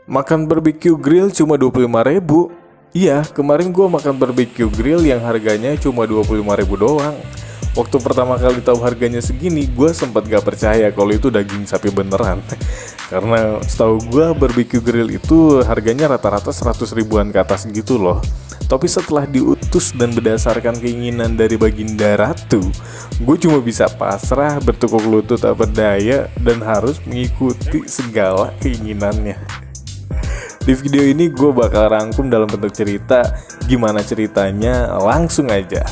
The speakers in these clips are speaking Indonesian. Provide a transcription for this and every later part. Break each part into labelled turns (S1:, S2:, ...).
S1: Makan barbecue grill cuma 25.000. Iya, kemarin gue makan barbecue grill yang harganya cuma 25.000 doang. Waktu pertama kali tahu harganya segini, gue sempat gak percaya kalau itu daging sapi beneran. Karena setahu gue barbecue grill itu harganya rata-rata 100 ribuan ke atas gitu loh. Tapi setelah diutus dan berdasarkan keinginan dari Baginda Ratu, gue cuma bisa pasrah, bertekuk lutut tak berdaya, dan harus mengikuti segala keinginannya. Di video ini gue bakal rangkum dalam bentuk cerita. Gimana ceritanya? Langsung aja.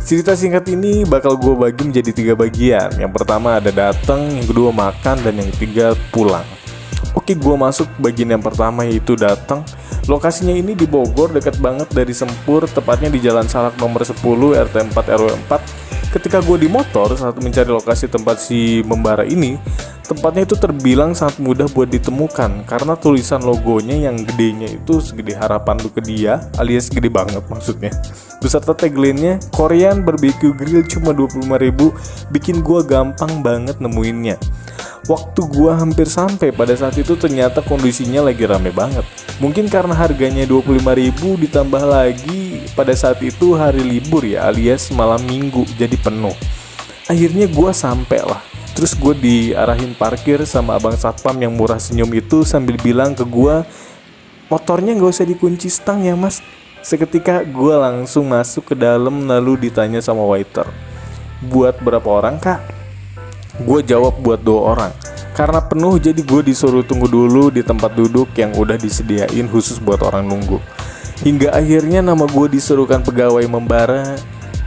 S1: Cerita singkat ini bakal gue bagi menjadi 3 bagian. Yang pertama ada datang, yang kedua makan, dan yang ketiga pulang. Oke, gue masuk bagian yang pertama, yaitu datang. Lokasinya ini di Bogor, dekat banget dari Sempur, tepatnya di Jalan Salak nomor 10 RT 4 RW 4. Ketika gue di motor saat mencari lokasi tempat si membara ini, tempatnya itu terbilang sangat mudah buat ditemukan karena tulisan logonya yang gedenya itu segede harapan lu ke dia, alias gede banget maksudnya. Beserta tagline-nya, Korean barbecue grill cuma 25.000, bikin gua gampang banget nemuinnya. Waktu gua hampir sampai pada saat itu ternyata kondisinya lagi rame banget. Mungkin karena harganya 25.000 ditambah lagi pada saat itu hari libur ya, alias malam minggu, jadi penuh. Akhirnya gua sampai lah. Terus gue diarahin parkir sama abang satpam yang murah senyum itu sambil bilang ke gue, motornya gak usah dikunci stang ya mas. Seketika gue langsung masuk ke dalam lalu ditanya sama waiter, buat berapa orang kak? Gue jawab buat 2 orang. Karena penuh jadi gue disuruh tunggu dulu di tempat duduk yang udah disediain khusus buat orang nunggu. Hingga akhirnya nama gue disuruhkan pegawai membara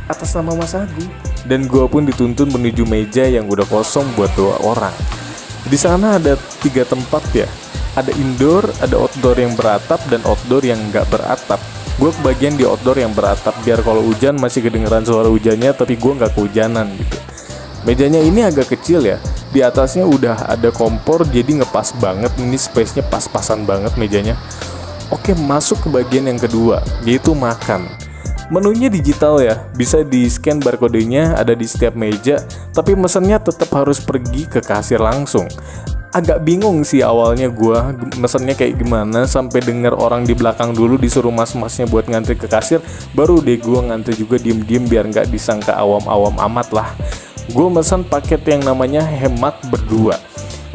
S1: atas nama Mas Agung, dan gue pun dituntun menuju meja yang udah kosong buat 2 orang. Di sana ada 3 tempat ya, ada indoor, ada outdoor yang beratap, dan outdoor yang nggak beratap. Gue kebagian di outdoor yang beratap biar kalau hujan masih kedengeran suara hujannya, tapi gue nggak kehujanan gitu. Mejanya ini agak kecil ya, di atasnya udah ada kompor jadi ngepas banget, ini space-nya pas-pasan banget mejanya. Oke, masuk ke bagian yang kedua, yaitu makan. Menunya digital ya, bisa di scan barcode-nya ada di setiap meja, tapi mesennya tetap harus pergi ke kasir langsung. Agak bingung sih awalnya gua mesennya kayak gimana, sampai denger orang di belakang dulu disuruh mas-masnya buat ngantri ke kasir, baru deh gua ngantri juga diem-diem biar nggak disangka awam-awam amat lah. Gua mesen paket yang namanya hemat berdua.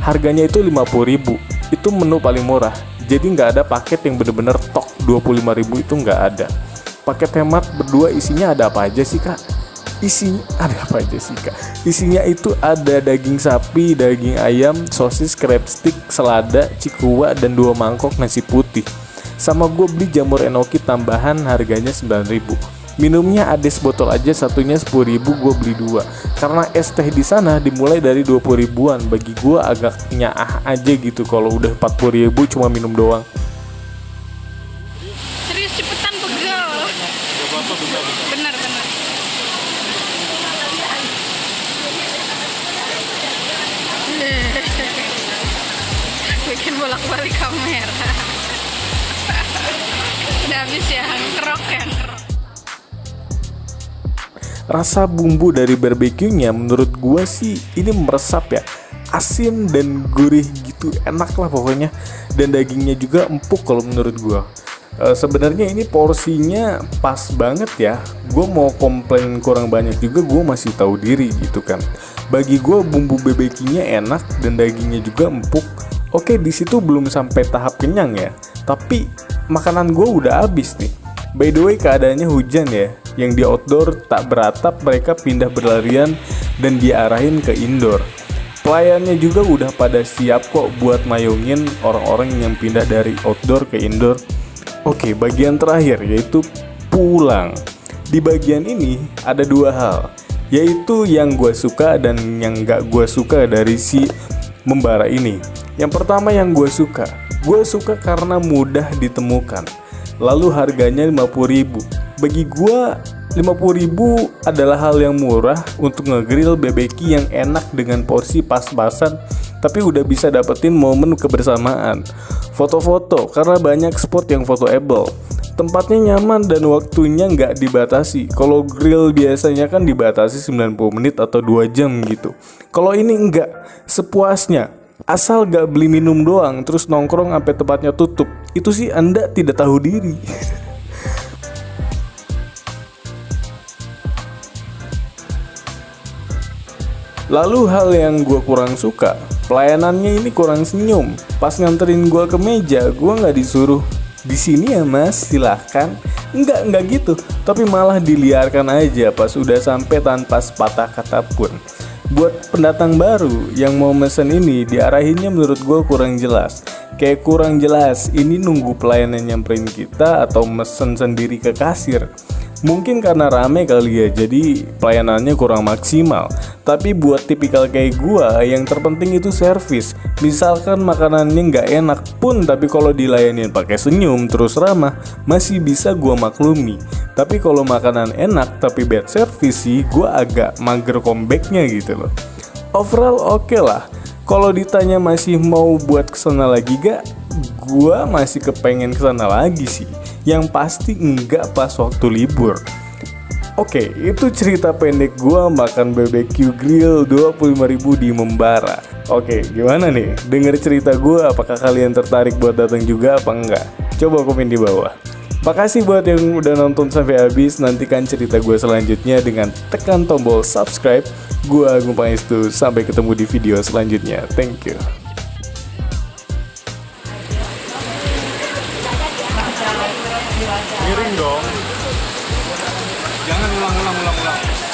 S1: Harganya itu 50.000, itu menu paling murah. Jadi nggak ada paket yang bener-bener tok 25.000 itu nggak ada. Paket hemat berdua isinya ada apa aja sih kak? Isinya itu ada daging sapi, daging ayam, sosis, crab stick, selada, cikua, dan 2 mangkok nasi putih. Sama gue beli jamur enoki tambahan harganya 9.000. Minumnya ades botol aja satunya 10.000, gue beli 2. Karena es teh di sana dimulai dari 20 ribuan. Bagi gue agak nyaah aja gitu kalau udah 40.000 cuma minum doang.
S2: Serius cepetan pegel. Bener. Bikin bolak-balik kamera. Udah habis ya, kerok ya.
S1: Rasa bumbu dari barbeque-nya menurut gua sih ini meresap ya, asin dan gurih gitu, enak lah pokoknya. Dan dagingnya juga empuk kalau menurut gua. Sebenarnya ini porsinya pas banget ya. Gue mau komplain kurang banyak juga, gue masih tahu diri gitu kan. Bagi gue bumbu barbeque-nya enak dan dagingnya juga empuk. Oke, di situ belum sampai tahap kenyang ya, tapi makanan gue udah habis nih. By the way, keadaannya hujan ya. Yang di outdoor tak beratap, mereka pindah berlarian dan diarahin ke indoor. Pelayannya juga udah pada siap kok buat mayungin orang-orang yang pindah dari outdoor ke indoor. Oke, bagian terakhir yaitu pulang. Di bagian ini ada 2 hal, yaitu yang gue suka dan yang gak gue suka dari si membara ini. Yang pertama yang gue suka karena mudah ditemukan. Lalu harganya 50.000. Bagi gue 50.000 adalah hal yang murah untuk ngegrill barbecue yang enak dengan porsi pas-pasan, tapi udah bisa dapetin momen kebersamaan. Foto-foto karena banyak spot yang fotoable. Tempatnya nyaman dan waktunya nggak dibatasi. Kalau grill biasanya kan dibatasi 90 menit atau 2 jam gitu. Kalau ini enggak, sepuasnya. Asal gak beli minum doang terus nongkrong sampai tempatnya tutup, itu sih Anda tidak tahu diri. Lalu hal yang gue kurang suka, pelayanannya ini kurang senyum. Pas nganterin gue ke meja, gue nggak disuruh di sini ya mas, silahkan. Enggak gitu, tapi malah diliarkan aja pas udah sampai tanpa sepatah kata pun. Buat pendatang baru yang mau mesen ini, diarahinnya menurut gue kurang jelas. Kayak kurang jelas, ini nunggu pelayanan nyamperin kita atau mesen sendiri ke kasir. Mungkin karena rame kali ya, jadi pelayanannya kurang maksimal. Tapi buat tipikal kayak gua, yang terpenting itu servis. Misalkan makanannya nggak enak pun, tapi kalau dilayanin pakai senyum terus ramah, masih bisa gua maklumi. Tapi kalau makanan enak tapi bad service sih, gua agak mager comebacknya gitu loh. Overall oke lah. Kalau ditanya masih mau buat kesana lagi gak? Gua masih kepengen kesana lagi sih. Yang pasti enggak pas waktu libur. Oke, itu cerita pendek gua makan BBQ grill 25.000 di Membara. Oke, gimana nih? Dengar cerita gua, apakah kalian tertarik buat datang juga apa enggak? Coba komen di bawah. Makasih buat yang udah nonton sampai habis. Nantikan cerita gue selanjutnya dengan tekan tombol subscribe. Gue Agung Pangestu. Sampai ketemu di video selanjutnya. Thank you.
S3: Miring dong. Jangan ulang.